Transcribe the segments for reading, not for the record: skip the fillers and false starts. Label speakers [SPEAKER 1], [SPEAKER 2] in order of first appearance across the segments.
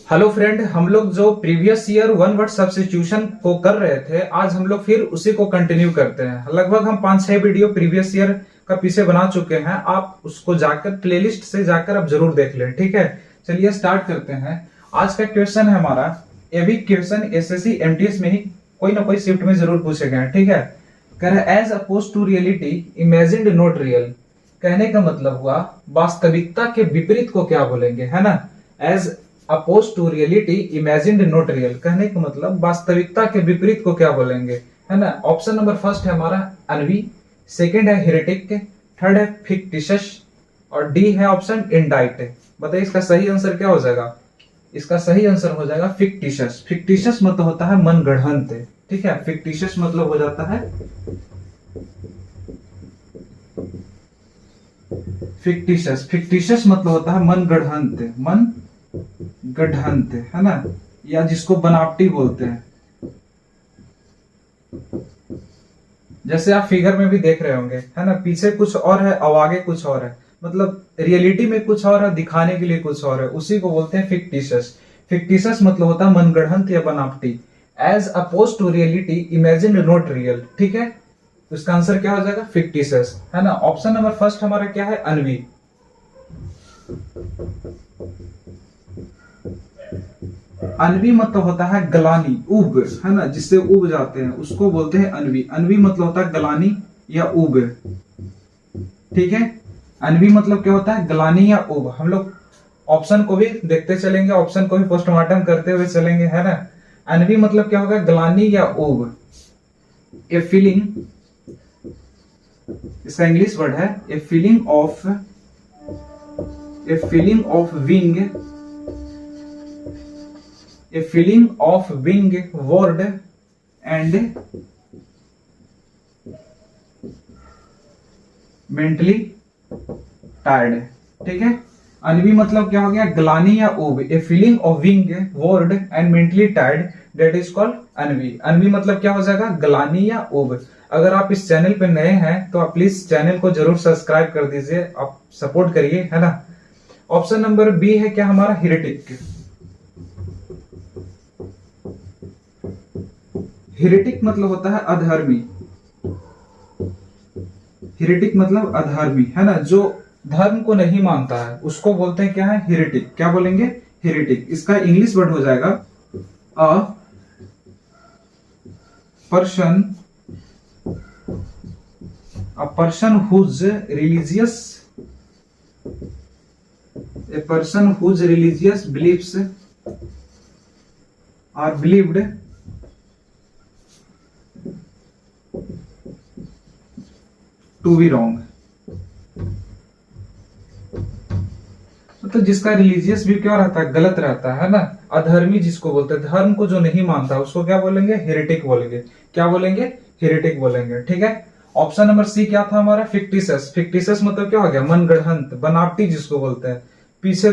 [SPEAKER 1] Hello friend, हम लोग जो previous year one word substitution को कर रहे थे, आज हम लोग फिर उसी को कंटिन्यू करते हैं। लगभग हम 5-6 वीडियो प्रीवियस ईयर का पीछे बना चुके हैं। आप उसको जाकर प्लेलिस्ट से जाकर आप जरूर देख लें, ठीक है। चलिए स्टार्ट करते हैं। आज का क्वेश्चन है हमारा, ये भी क्वेश्चन एसएससी एमटीएस में ही कोई ना कोई शिफ्ट में जरूर पूछे गए हैं, ठीक है। कह रहा है as oppose to reality imagined not real. कहने का मतलब हुआ वास्तविकता के विपरीत को क्या बोलेंगे, है ना। As oppose to reality imagined not real, कहने का मतलब वास्तविकता के विपरीत को क्या बोलेंगे, है ना। ऑप्शन नंबर फर्स्ट है हमारा अनवी, सेकंड है हेरेटिक, थर्ड है फिक्टिशियस और डी है ऑप्शन इंडाइट। बताइए इसका सही आंसर क्या हो जाएगा। इसका सही आंसर हो जाएगा फिक्टिशियस। फिक्टिशियस मतलब होता है मन गढ़ंत, ठीक है। फिक्टिशियस मतलब हो जाता है फिक्टिशियस। फिक्टिशियस मतलब होता है मन गढ़ंत, मन गढ़ंत, है ना, या जिसको बनावटी बोलते हैं। जैसे आप फिगर में भी देख रहे होंगे, है ना, पीछे कुछ और है और आगे कुछ और है, मतलब रियलिटी में कुछ और है, दिखाने के लिए कुछ और है, उसी को बोलते हैं फिक्टिशियस। फिक्टिशियस मतलब होता है मनगढ़ंत या बनावटी। As oppose to reality imagine not real, ठीक है। तो इसका आंसर क्या हो जाएगा फिक्टिशियस, है ना। ऑप्शन नंबर फर्स्ट हमारा क्या है अनवी। अनवी मतलब होता है गलानी, उब, है ना, जिससे उब जाते हैं उसको बोलते हैं अनवी। अनवी मतलब होता है गलानी या उब, ठीक है। अनवी मतलब क्या होता है गलानी या उब। हम लोग ऑप्शन को भी देखते चलेंगे, ऑप्शन को भी पोस्टमार्टम करते हुए चलेंगे, है ना। अनवी मतलब क्या होगा गलानी या उब। ए फीलिंग, इसका इंग्लिश वर्ड है ए feeling of wing, a feeling of being bored and mentally tired, ठीक है। अनवी मतलब क्या हो गया गलानी या ऊब। A feeling of being bored and mentally tired, that is called ennui. Ennui मतलब क्या हो जाएगा गलानी या ऊब। अगर आप इस चैनल पे नए हैं तो आप प्लीज चैनल को जरूर सब्सक्राइब कर दीजिए, आप सपोर्ट करिए, है ना। ऑप्शन नंबर बी है क्या हमारा हेरेटिक। हेरेटिक मतलब होता है अधर्मी। हेरेटिक मतलब अधर्मी, है ना, जो धर्म को नहीं मानता है उसको बोलते हैं क्या है हेरेटिक। क्या बोलेंगे हेरेटिक। इसका इंग्लिश वर्ड हो जाएगा a person whose religious beliefs are believed to be wrong. मतलब जिसका रिलीजियस भी क्या रहता है गलत रहता है ना। अधर्मी जिसको बोलते हैं, धर्म को जो नहीं मानता उसको क्या बोलेंगे हेरेटिक बोलेंगे। क्या बोलेंगे हेरेटिक बोलेंगे, ठीक है। ऑप्शन नंबर सी क्या था हमारा फिक्टिशियस। फिक्टिशियस मतलब क्या हो गया मन गढ़ंत, बनावटी जिसको बोलते हैं। पीछे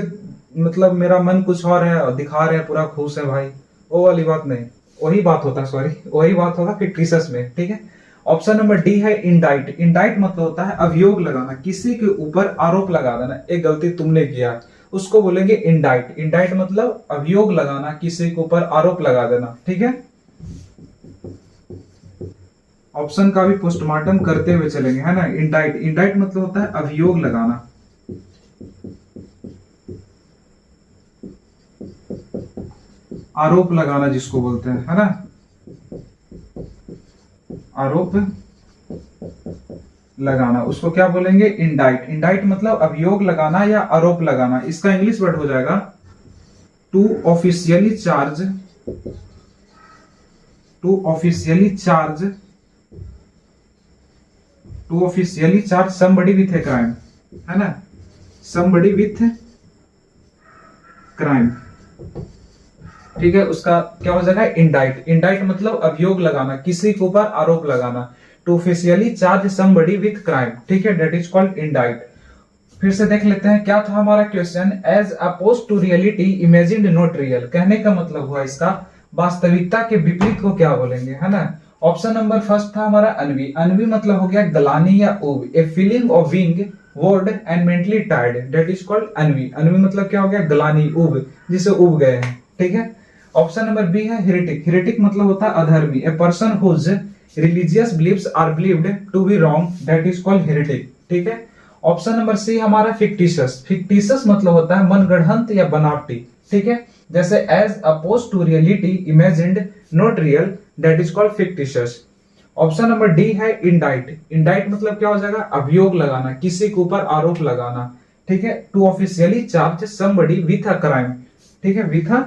[SPEAKER 1] मतलब मेरा मन कुछ और है और दिखा रहे हैं पूरा खुश है भाई, वो वाली बात नहीं, वही बात होता है, सॉरी वही बात होगा फिक्टिशियस में, ठीक है। ऑप्शन नंबर डी है इंडाइट। इंडाइट मतलब होता है अभियोग लगाना, किसी के ऊपर आरोप लगा देना, एक गलती तुमने किया उसको बोलेंगे इंडाइट। इंडाइट मतलब अभियोग लगाना, किसी के ऊपर आरोप लगा देना, ठीक है। ऑप्शन का भी पोस्टमार्टम करते हुए चलेंगे, है ना। इंडाइट, इंडाइट मतलब होता है अभियोग लगाना, आरोप लगाना जिसको बोलते हैं, है ना, आरोप लगाना, उसको क्या बोलेंगे इंडाइट। इंडाइट मतलब अभियोग लगाना या आरोप लगाना। इसका इंग्लिश वर्ड हो जाएगा to officially charge somebody with a crime, है ना, somebody with crime, ठीक है। उसका क्या हो जाएगा इंडाइट। इंडाइट मतलब अभियोग लगाना, किसी के ऊपर आरोप लगाना। To officially charge somebody with crime, ठीक है, दैट इज कॉल्ड इंडाइट। फिर से देख लेते हैं क्या था हमारा question. As oppose to reality imagined not real, कहने का मतलब हुआ इसका वास्तविकता के विपरीत को क्या बोलेंगे, है ना। ऑप्शन नंबर फर्स्ट था हमारा अनवी। अनवी मतलब हो गया गलानी या उब। A feeling of being bored and mentally tired, that is called ennui. Ennui मतलब क्या हो गया गलानी, उब, जिसे उब गए हैं, ठीक है। ऑप्शन नंबर बी है हेरेटिक। हेरेटिक मतलब होता है अधर्मी। A person whose religious beliefs are believed to be wrong, that is called heretic. ठीक है। ऑप्शन नंबर सी हमारा फिक्टिशियस। फिक्टिशियस मतलब होता है मनगढ़ंत या बनावटी। ठीक है। जैसे as oppose to reality, imagined, not real, that is called fictitious. Option number D है इंडाइट। इंडाइट मतलब क्या हो जाएगा? अभियोग लगाना, किसी के ऊपर आरोप लगाना। ठीक है। To officially charge somebody with a crime. ठीक है, with a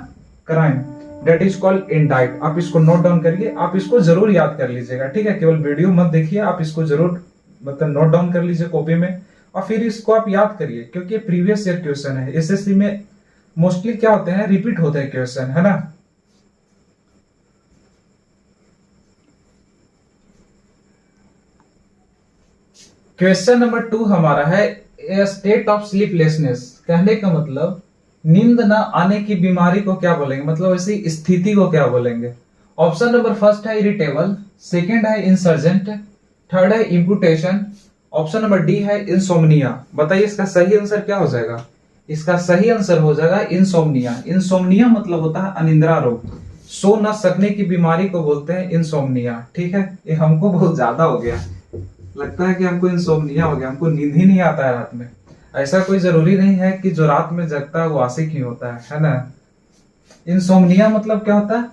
[SPEAKER 1] crime, that is called indict. आप इसको नोट डाउन करिए, आप इसको जरूर याद कर लीजिएगा। ठीक है, केवल वीडियो मत देखिए, आप इसको जरूर मतलब नोट डाउन कर लीजिए कॉपी में और फिर इसको आप याद करिए, क्योंकि प्रीवियस ईयर क्वेश्चन है। एसएससी में मोस्टली क्या होते हैं, रिपीट होते हैं क्वेश्चन, है ना। क्वेश्चन नंबर 2 हमारा है स्टेट ऑफ स्लीपलेसनेस। कहने का मतलब नींद न आने की बीमारी को क्या बोलेंगे, मतलब ऐसी स्थिति को क्या बोलेंगे। ऑप्शन नंबर फर्स्ट है इरिटेबल, सेकंड है इंसर्जेंट, थर्ड है इम्पुटेशन, ऑप्शन नंबर डी है इंसोम्निया। बताइए इसका सही आंसर क्या हो जाएगा? इसका सही आंसर हो जाएगा इंसोम्निया। इंसोम्निया मतलब होता है अनिद्रा रोग। सो न सकने की बीमारी को बोलते हैं इंसोम्निया। ठीक है, ये हमको बहुत ज्यादा हो गया, लगता है कि हमको इंसोम्निया हो गया, हमको नींद ही नहीं आता है रात में। ऐसा कोई जरूरी नहीं है कि जो रात में जगता है वो आशिक ही होता है ना। इंसोम्निया मतलब क्या होता है?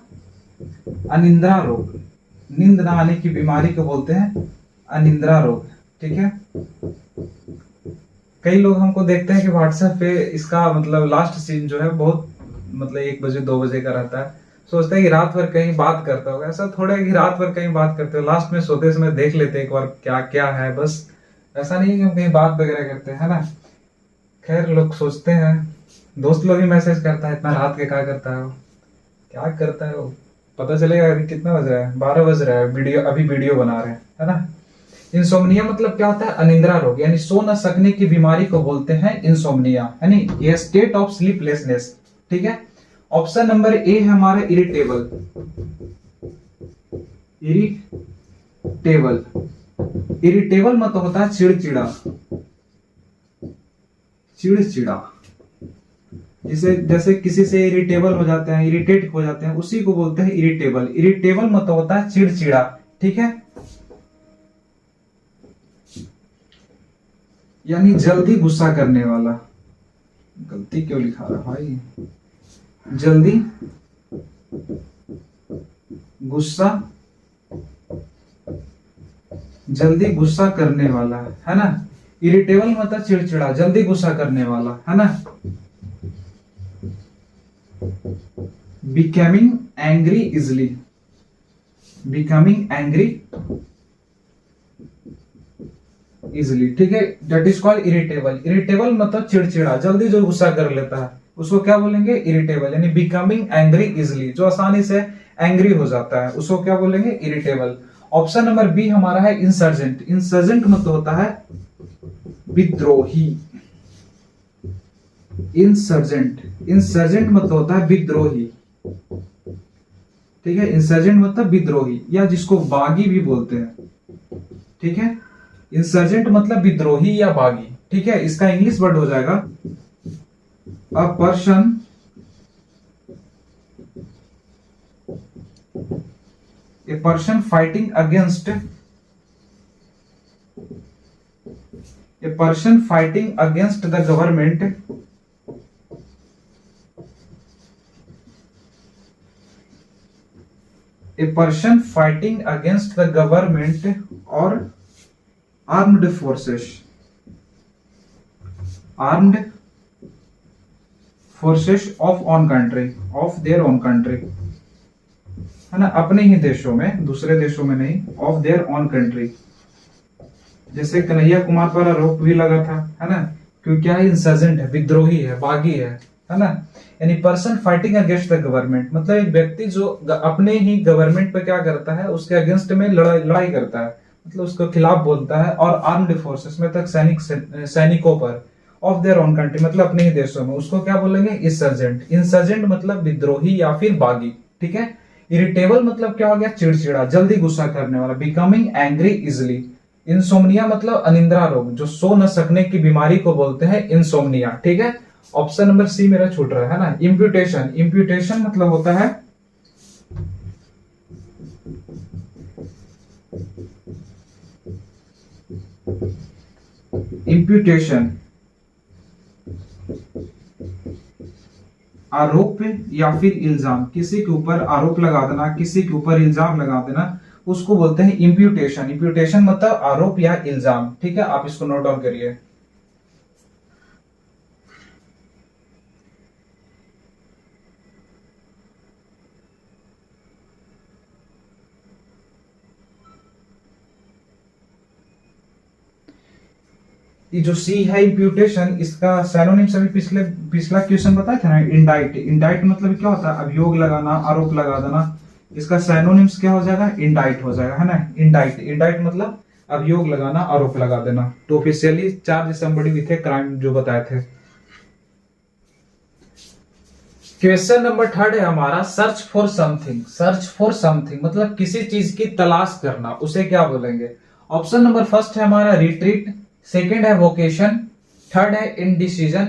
[SPEAKER 1] अनिद्रा रोग। नींद न आने की बीमारी को बोलते हैं अनिद्रा रोग। ठीक है। कई लोग हमको देखते हैं कि व्हाट्सएप पे इसका मतलब लास्ट सीन जो है बहुत मतलब 1 बजे 2 बजे का रहता है। सोचते हैं कि रात भर कहीं बात करता होगा। ऐसा थोड़ा है कि रात भर कहीं बात करते हो, लास्ट में सोते समय देख लेते हैं एक बार क्या क्या है। बस ऐसा नहीं है कि हम कहीं बात वगैरह करते हैं, है ना। खैर लोग सोचते हैं, दोस्त लोग भी मैसेज करता है, इतना रात के क्या करता है वो, क्या करता है वो, पता चलेगा अभी कितना बज रहा है, 12 बज रहा है, वीडियो अभी वीडियो बना रहे हैं, है ना। इंसोम्निया मतलब क्या होता है? अनिद्रा रोग, यानी सो न सकने की बीमारी को बोलते हैं इंसोम्निया, यानी ये स्टेट ऑफ स्लीपलेसनेस। ठीक है। ऑप्शन नंबर ए है हमारा इरिटेबल। इरिटेबल, इरिटेबल मतलब होता है चिड़चिड़ा। चिड़चिड़ा, जैसे किसी से इरिटेबल हो जाते हैं, इरिटेट हो जाते हैं, उसी को बोलते हैं इरिटेबल। इरिटेबल मतलब होता है चिड़चिड़ा। ठीक है, यानी जल्दी गुस्सा करने वाला। गलती क्यों लिखा रहा भाई? जल्दी गुस्सा, जल्दी गुस्सा करने वाला, है ना। इरिटेबल मतलब चिड़चिड़ा, जल्दी गुस्सा करने वाला, है ना। Becoming angry easily, becoming angry easily. ठीक है, that is called irritable. Irritable मतलब चिड़चिड़ा, जल्दी जो गुस्सा कर लेता है उसको क्या बोलेंगे? इरिटेबल। यानी बिकमिंग एंग्री इजली, जो आसानी से एंग्री हो जाता है उसको क्या बोलेंगे? इरिटेबल। ऑप्शन नंबर बी हमारा है इंसर्जेंट। इंसर्जेंट मतलब होता है विद्रोही। इंसर्जेंट, इंसर्जेंट मतलब होता है विद्रोही। ठीक है, इंसर्जेंट मतलब विद्रोही, या जिसको बागी भी बोलते हैं। ठीक है, इंसर्जेंट मतलब विद्रोही या बागी। ठीक है, इसका इंग्लिश वर्ड हो जाएगा a person, a person fighting against, a person fighting against the government, a person fighting against the government और armed forces, armed forces of on country, of their own country, है ना, अपने ही देशों में, दूसरे देशों में नहीं, ऑफ देयर ओन कंट्री। जैसे कन्हैया कुमार पर आरोप भी लगा था, है ना, क्योंकि क्या है? इंसर्जेंट है, विद्रोही है, बागी है ना। यानी person fighting against the government मतलब एक व्यक्ति जो अपने ही गवर्नमेंट पे क्या करता है, उसके अगेंस्ट में लड़ाई करता है, मतलब उसके खिलाफ बोलता है। और आर्म्ड फोर्सेस में तक सैनिकों पर, ऑफ देयर ओन कंट्री मतलब अपने ही देशों में, उसको क्या बोलेंगे? इंसर्जेंट। इंसर्जेंट मतलब विद्रोही या फिर बागी। ठीक है। इरिटेबल मतलब क्या हो गया? चिड़चिड़ा, जल्दी गुस्सा करने वाला। Becoming angry easily. इंसोम्निया मतलब अनिद्रा रोग, जो सो न सकने की बीमारी को बोलते हैं इंसोम्निया। ठीक है। ऑप्शन नंबर सी मेरा छूट रहा है ना। इम्प्यूटेशन, इम्प्यूटेशन मतलब होता है इम्प्यूटेशन आरोप या फिर इल्जाम, किसी के ऊपर आरोप लगा देना, किसी के ऊपर इल्जाम लगा देना, उसको बोलते हैं इम्प्यूटेशन। इम्प्यूटेशन मतलब आरोप या इल्जाम। ठीक है, आप इसको नोट डाउन करिए। ये जो सी है इम्प्यूटेशन, इसका सैनोनिम सभी पिछला क्वेश्चन बताया था ना, इंडाइट। इंडाइट मतलब क्या होता है? अभियोग लगाना, आरोप लगा देना। इसका सैनोनिम्स क्या हो जाएगा? इंडाइट हो जाएगा, है ना। इंडाइट, इंडाइट मतलब अभियोग लगाना, आरोप लगा देना। तो officially charge somebody with a crime जो बताए थे। क्वेश्चन नंबर थर्ड है हमारा, search for something. Search for something मतलब किसी चीज की तलाश करना, उसे क्या बोलेंगे? ऑप्शन नंबर फर्स्ट है हमारा रिट्रीट, सेकंड है वोकेशन, थर्ड है इनडिसीजन,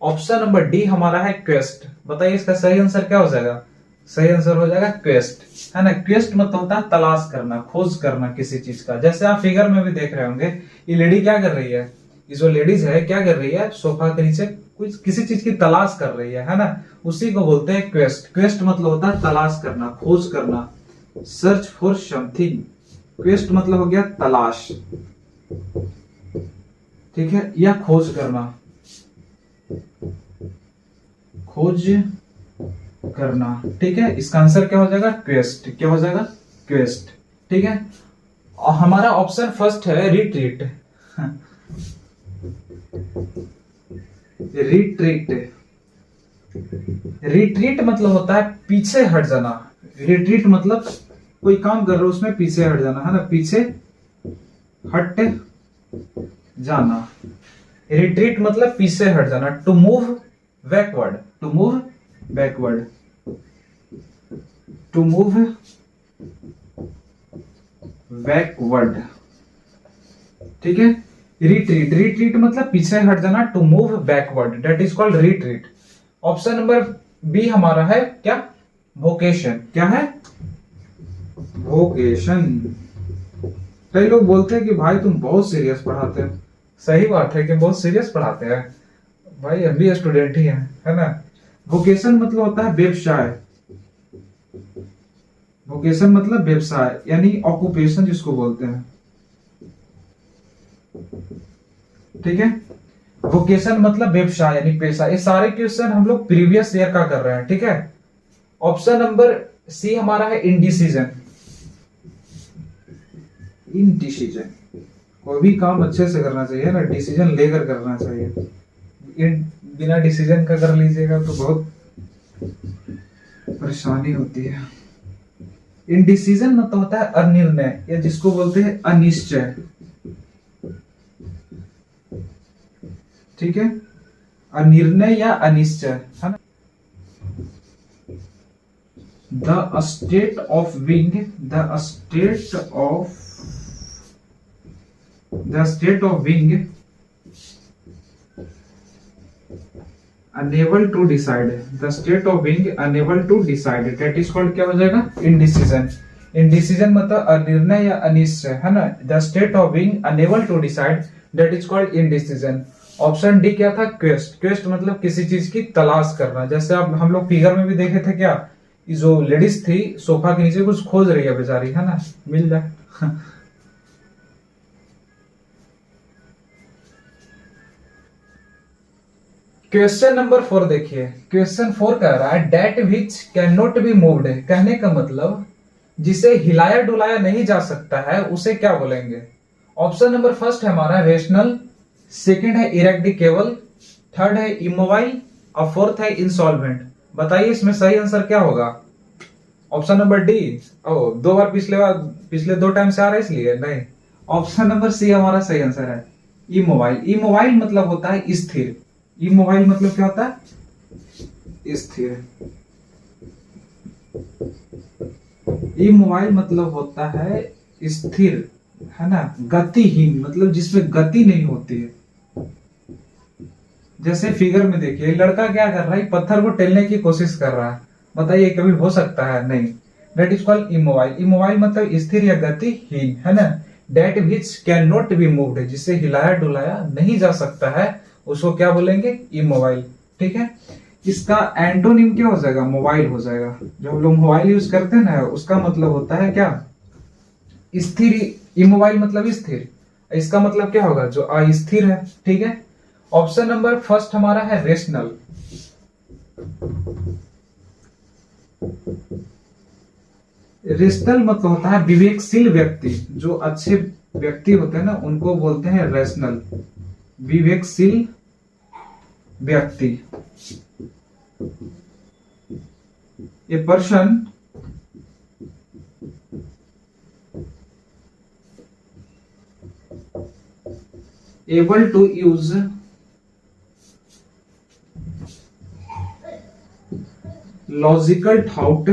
[SPEAKER 1] ऑप्शन नंबर डी हमारा है क्वेस्ट। बताइए इसका सही आंसर क्या हो जाएगा? सही आंसर हो जाएगा क्वेस्ट, है ना। क्वेस्ट मतलब होता है तलाश करना, खोज करना किसी चीज का। जैसे आप फिगर में भी देख रहे होंगे, ये लेडी क्या कर रही है? ये जो लेडीज है क्या कर रही है? सोफा के नीचे कुछ किसी चीज की तलाश कर रही है ना। उसी को बोलते हैं क्वेस्ट। क्वेस्ट मतलब होता है तलाश करना, खोज करना। सर्च फॉर समथिंग, क्वेस्ट मतलब हो गया तलाश, ठीक है, या खोज करना, खोज करना। ठीक है, इसका आंसर क्या हो जाएगा? क्वेस्ट। क्या हो जाएगा? क्वेस्ट। ठीक है, और हमारा ऑप्शन फर्स्ट है रिट्रीट। रिट्रीट, रिट्रीट मतलब होता है पीछे हट जाना। रिट्रीट मतलब कोई काम कर रहे हो उसमें पीछे हट जाना, है ना, पीछे हट जाना। रिट्रीट मतलब पीछे हट जाना। To move backward, to move backward, to move backward. ठीक है, रिट्रीट, रिट्रीट मतलब पीछे हट जाना, to move backward, that is called retreat. Option number B हमारा है क्या? वोकेशन। क्या है? वोकेशन। कई लोग बोलते हैं कि भाई तुम बहुत सीरियस पढ़ाते हो। सही बात है कि बहुत सीरियस पढ़ाते हैं भाई, हम भी स्टूडेंट ही हैं, है ना। वोकेशन मतलब होता है व्यवसाय। वोकेशन मतलब व्यवसाय यानी ऑक्यूपेशन जिसको बोलते हैं। ठीक है, वोकेशन मतलब व्यवसाय यानी पेशा। ये सारे क्वेश्चन हम लोग प्रीवियस ईयर का कर रहे हैं। ठीक है, ऑप्शन नंबर सी हमारा है इनडिसीजन। इनडिसीजन, कोई भी काम अच्छे से करना चाहिए ना, डिसीजन लेकर करना चाहिए। बिना डिसीजन का कर लीजिएगा तो बहुत परेशानी होती है। इनडिसीजन मतलब होता है अनिर्णय, या जिसको बोलते हैं अनिश्चय। ठीक है, अनिर्णय या अनिश्चय, है ना। The state of being, the state of being unable to decide, the state of being unable to decide, that is called क्या हो जाएगा? indecision। indecision मतलब अनिर्णय या अनिश्चय, है ना। the state of being unable to decide, that is called indecision। Option D क्या था? Quest. Quest मतलब किसी चीज की तलाश करना। जैसे अब हम लोग फिगर में भी देखे थे, क्या जो लेडीज थी सोफा के नीचे कुछ खोज रही है बेचारी, है ना, मिल जाए। क्वेश्चन नंबर 4 देखिए। क्वेश्चन 4 कह रहा है that which can not be moved. कहने का मतलब जिसे हिलाया डुलाया नहीं जा सकता है उसे क्या बोलेंगे? ऑप्शन नंबर फर्स्ट है हमारा रेशनल, सेकंड है इरेक्टिकेबल, थर्ड है इमोबाइल और फोर्थ है इंसॉल्वेंट। बताइए इसमें सही आंसर क्या होगा? Option number D. ओ, दो बार पिछले 2 टाइम से आ रहा है इसलिए नहीं। ऑप्शन नंबर सी हमारा सही आंसर है इमोबाइल। इमोबाइल मतलब होता है स्थिर। इमोबाइल मतलब क्या होता है? स्थिर। इमोबाइल मतलब होता है स्थिर, है ना, गतिहीन मतलब जिसमें गति नहीं होती है। जैसे फिगर में देखिए, लड़का क्या कर रहा है, पत्थर को टेलने की कोशिश कर रहा है। बताइए कभी हो सकता है? नहीं। That is called immobile. Immobile मतलब स्थिर या गतिहीन, है ना। That which can not be moved, जिसे हिलाया डुलाया नहीं जा सकता है, उसको क्या बोलेंगे? इमोबाइल। ठीक है। इसका एंटोनिम क्या हो जाएगा? मोबाइल हो जाएगा। जब हम लोग मोबाइल यूज करते हैं ना, उसका मतलब होता है क्या? स्थिर। इमोबाइल मतलब स्थिर, इसका मतलब क्या होगा? जो अस्थिर है। ठीक है। ऑप्शन नंबर फर्स्ट हमारा है रेशनल। रेशनल मतलब होता है विवेकशील व्यक्ति। जो अच्छे व्यक्ति होते हैं ना, उनको बोलते हैं रेशनल, विवेकशील व्यक्ति। A person able to use logical thought,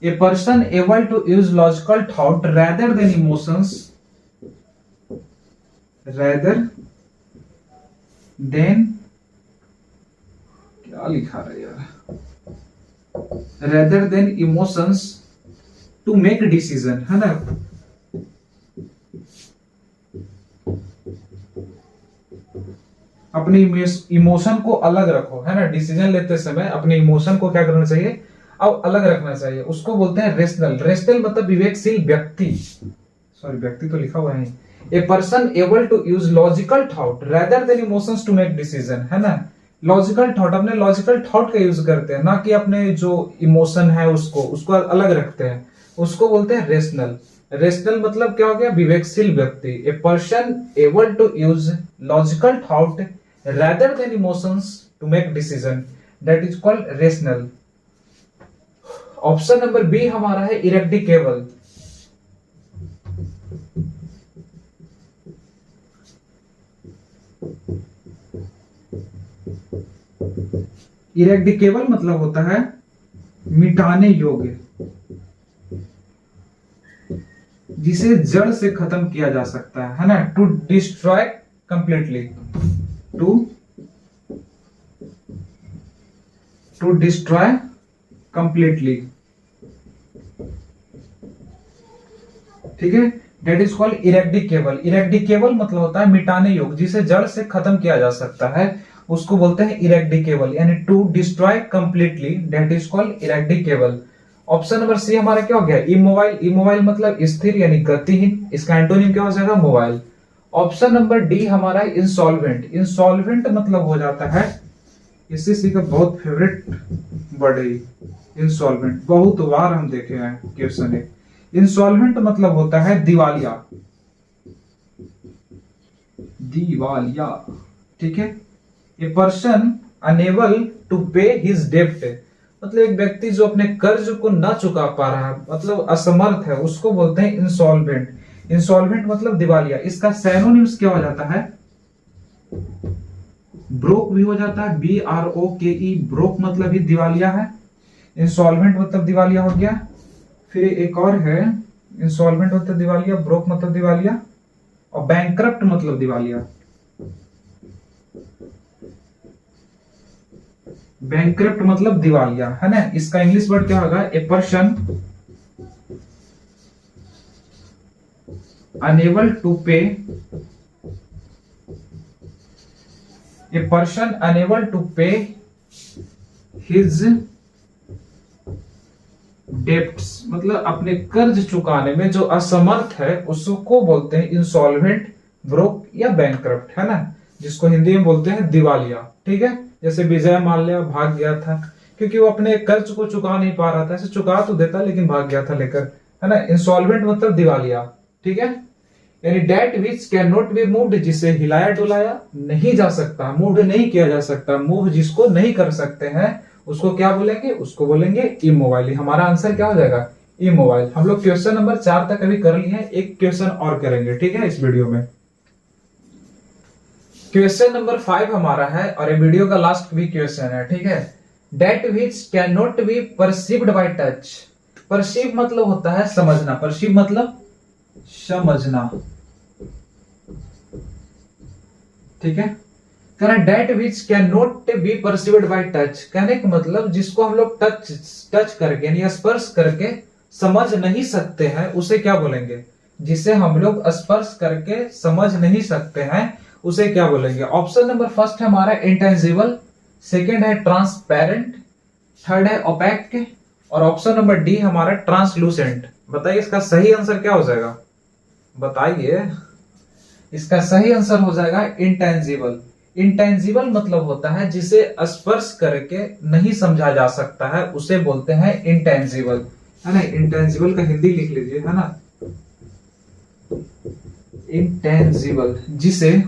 [SPEAKER 1] a person able to use logical thought rather than emotions, rather than, क्या लिखा है यार, rather than emotions to make decision, है ना। अपने इमोशन को अलग रखो, है ना। डिसीजन लेते समय अपने इमोशन को क्या करना चाहिए? अब अलग रखना चाहिए। उसको बोलते हैं रेशनल। रेशनल मतलब विवेकशील व्यक्ति, सॉरी व्यक्ति तो लिखा हुआ है। A person able to use logical thought rather than emotions to make decision, है ना। लॉजिकल थॉट, अपने लॉजिकल थॉट का यूज करते हैं, ना कि अपने जो इमोशन है उसको अलग रखते हैं। उसको बोलते हैं रेशनल। रेशनल मतलब क्या हो गया? विवेकशील व्यक्ति। A person able to use logical thought rather than emotions to make decision, that is called rational. Option number B हमारा है इरेक्टिकेबल। इरेक्टिकेबल मतलब होता है मिटाने योग्य, जिसे जड़ से खत्म किया जा सकता है ना। To destroy completely, to destroy completely. ठीक है। That is called eradicable. Eradicable मतलब होता है मिटाने योग्य, जिसे जड़ से खत्म किया जा सकता है, उसको बोलते हैं इरेक्टिकेबल। यानी to destroy completely, that is called eradicable. Option number C हमारा क्या हो गया? इमोबाइल। इमोबाइल मतलब स्थिर यानी गतिहीन, इसका एंटोनिम क्या हो जाएगा? मोबाइल। ऑप्शन नंबर डी हमारा इंसॉल्वेंट। इंसॉल्वेंट मतलब हो जाता है, एसएससी का बहुत फेवरेट वर्ड है इंसॉल्वेंट, बहुत बार हम देखे हैं क्वेश्चन है। इंसॉल्वेंट मतलब होता है दिवालिया, दिवालिया। ठीक है। ए पर्सन अनेबल टू पे हिज डेब्ट, मतलब एक व्यक्ति जो अपने कर्ज को ना चुका पा रहा है, मतलब असमर्थ है, उसको बोलते हैं इंसॉल्वेंट। इंसॉल्वेंट मतलब दिवालिया। इसका सैनोनिम्स क्या हो जाता है? ब्रोक भी हो जाता है, BROKE, ब्रोक मतलब ही दिवालिया है। इंसॉल्वेंट मतलब दिवालिया हो गया। फिर एक और है, इंसॉल्वेंट मतलब दिवालिया, ब्रोक मतलब दिवालिया, और बैंकरप्ट मतलब दिवालिया। बैंकरप्ट मतलब दिवालिया, है ना। इसका इंग्लिश वर्ड क्या होगा? ए पर्सन अनेबल टू पे, ए पर्सन अनेबल टू पे हिज डेब्ट्स, मतलब अपने कर्ज चुकाने में जो असमर्थ है, उसको बोलते हैं इंसॉल्वेंट, ब्रोक या बैंकरप्ट, है ना, जिसको हिंदी में बोलते हैं दिवालिया। ठीक है। जैसे विजय माल्या भाग गया था क्योंकि वो अपने कर्ज को चुका नहीं पा रहा था। ऐसे चुका तो देता लेकिन भाग गया था लेकर, है ना। इंसॉल्वेंट मतलब दिवालिया। ठीक है। यानी that which can not be moved, जिसे हिलाया डुलाया नहीं जा सकता, मूव नहीं किया जा सकता, मूव जिसको नहीं कर सकते हैं, उसको क्या बोलेंगे? उसको बोलेंगे इमोबाइल। हमारा आंसर क्या हो जाएगा? इमोबाइल। हम लोग क्वेश्चन नंबर 4 तक अभी कर लिए हैं, एक क्वेश्चन और करेंगे, ठीक है, इस वीडियो में। क्वेश्चन नंबर 5 हमारा है और ये वीडियो का लास्ट भी क्वेश्चन है, ठीक है। That which can not be perceived by touch. Perceive मतलब होता है समझना, परसीव मतलब समझना। ठीक है। कहना that which can not be perceived by touch, कहने का मतलब जिसको हम लोग टच करके यानी स्पर्श करके समझ नहीं सकते हैं उसे क्या बोलेंगे, जिसे हम लोग स्पर्श करके समझ नहीं सकते हैं उसे क्या बोलेंगे। ऑप्शन नंबर फर्स्ट है हमारा इंटेंजिबल, सेकेंड है ट्रांसपेरेंट, थर्ड है ओपेक और ऑप्शन नंबर डी हमारा ट्रांसलूसेंट। बताइए इसका सही आंसर क्या हो जाएगा, बताइए। इसका सही आंसर हो जाएगा इंटेंजिबल। इंटेंजिबल मतलब होता है जिसे स्पर्श करके नहीं समझा जा सकता है उसे बोलते हैं इंटेंजिबल, है ना। इंटेंजिबल का हिंदी लिख लीजिए, है ना। इंटेंजिबल जिसे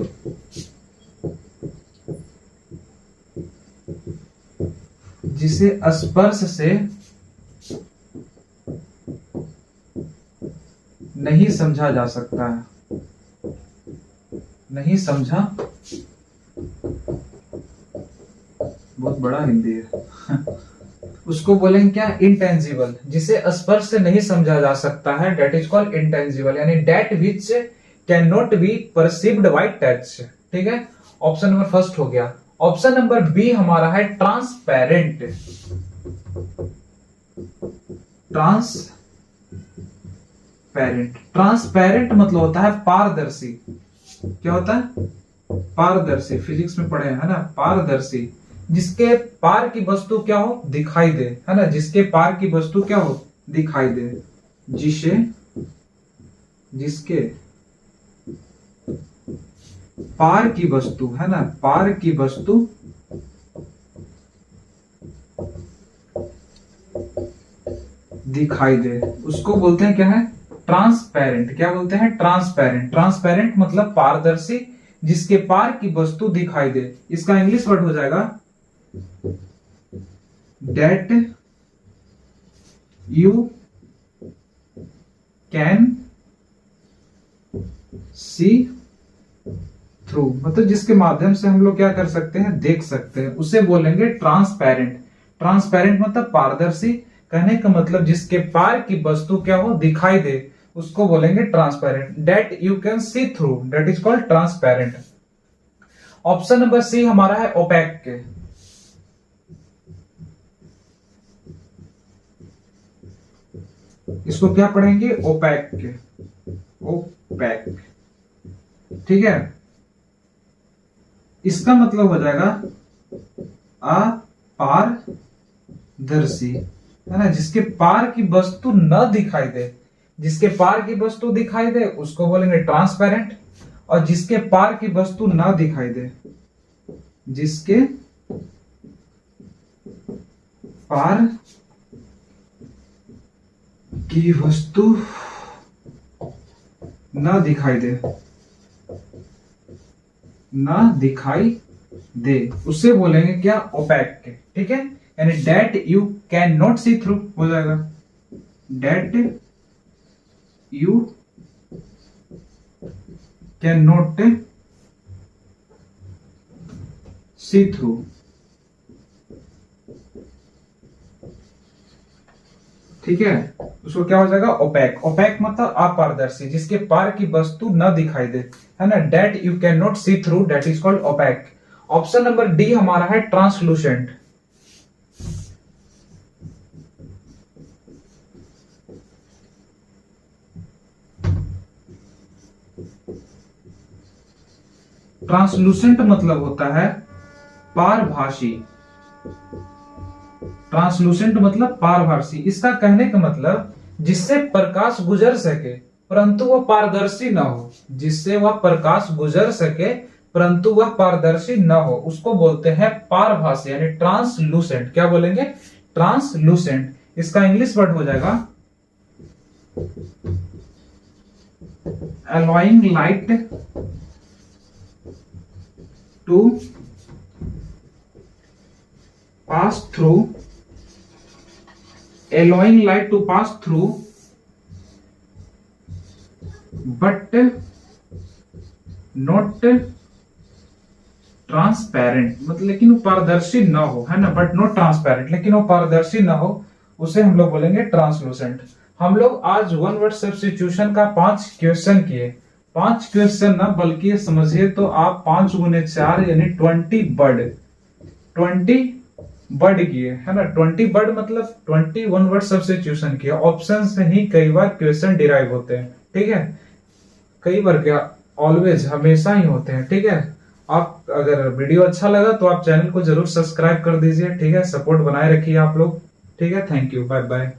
[SPEAKER 1] स्पर्श से नहीं समझा जा सकता है, नहीं समझा, बहुत बड़ा हिंदी है उसको बोलेंगे क्या, इंटेंजिबल। जिसे स्पर्श से नहीं समझा जा सकता है डेट इज कॉल्ड इंटेंजिबल, यानी that which can not be perceived by touch. ठीक है, ऑप्शन नंबर फर्स्ट हो गया। ऑप्शन नंबर बी हमारा है ट्रांसपेरेंट। ट्रांसपेरेंट मतलब होता है पारदर्शी। क्या होता है, पारदर्शी, फिजिक्स में पढ़े है ना, पारदर्शी। जिसके पार की वस्तु क्या हो, दिखाई दे, है ना। जिसके पार की वस्तु क्या हो, दिखाई दे, जिसके पार की वस्तु, है ना, पार की वस्तु दिखाई दे उसको बोलते हैं क्या है, ट्रांसपेरेंट। क्या बोलते हैं, ट्रांसपेरेंट। ट्रांसपेरेंट मतलब पारदर्शी जिसके पार की वस्तु दिखाई दे। इसका इंग्लिश वर्ड हो जाएगा that you can see through, मतलब जिसके माध्यम से हम लोग क्या कर सकते हैं, देख सकते हैं, उसे बोलेंगे ट्रांसपेरेंट। ट्रांसपेरेंट मतलब पारदर्शी, कहने का मतलब जिसके पार की वस्तु क्या हो, दिखाई दे, उसको बोलेंगे transparent. That you can see through, that is called transparent. Option number C हमारा है ओपेक के। इसको क्या पढ़ेंगे, ओपेक के, ओपेक। ठीक है, इसका मतलब हो जाएगा अपारदर्शी, है ना। जिसके पार की वस्तु न दिखाई दे, जिसके पार की वस्तु दिखाई दे उसको बोलेंगे ट्रांसपेरेंट, और जिसके पार की वस्तु न दिखाई दे, जिसके पार की वस्तु न दिखाई दे, ना दिखाई दे, उसे बोलेंगे क्या, ओपेक के। ठीक है, यानी that you can not see through हो जाएगा, that you can not see through. ठीक है, उसको क्या हो जाएगा, ओपेक। ओपेक मतलब अपारदर्शी, जिसके पार की वस्तु न दिखाई दे, है ना। That you can not see through, that is called opaque. Option number D हमारा है ट्रांसलूसेंट। ट्रांसलूसेंट मतलब होता है पारभासी। ट्रांसलूसेंट मतलब पारभासी। इसका कहने का मतलब जिससे प्रकाश गुजर सके परंतु वह पारदर्शी न हो, जिससे वह प्रकाश गुजर सके परंतु वह पारदर्शी न हो, उसको बोलते हैं पारभासी, यानी ट्रांसलूसेंट। क्या बोलेंगे, ट्रांसलूसेंट। इसका इंग्लिश वर्ड हो जाएगा allowing light to pass through, allowing light to pass through but not transparent, मतलब लेकिन वो पारदर्शी ना हो, है ना। बट नॉट ट्रांसपेरेंट, लेकिन वो पारदर्शी ना हो, उसे हम लोग बोलेंगे ट्रांसलूसेंट। हम लोग आज वन वर्ड सब्स्टिट्यूशन का 5 क्वेश्चन किए। 5 क्वेश्चन ना, बल्कि समझिए तो आप 5 गुने 4 यानी 20 वर्ड किए है ना। 20 वर्ड मतलब 21 वर्ड सब्स्टिट्यूशन किया। ऑप्शन से ही कई बार क्वेश्चन डिराइव होते हैं, ठीक है। कई बार क्या, ऑलवेज, हमेशा ही होते हैं, ठीक है। आप अगर वीडियो अच्छा लगा तो आप चैनल को जरूर सब्सक्राइब कर दीजिए, ठीक है। सपोर्ट बनाए रखिए आप लोग, ठीक है। Thank you, bye bye.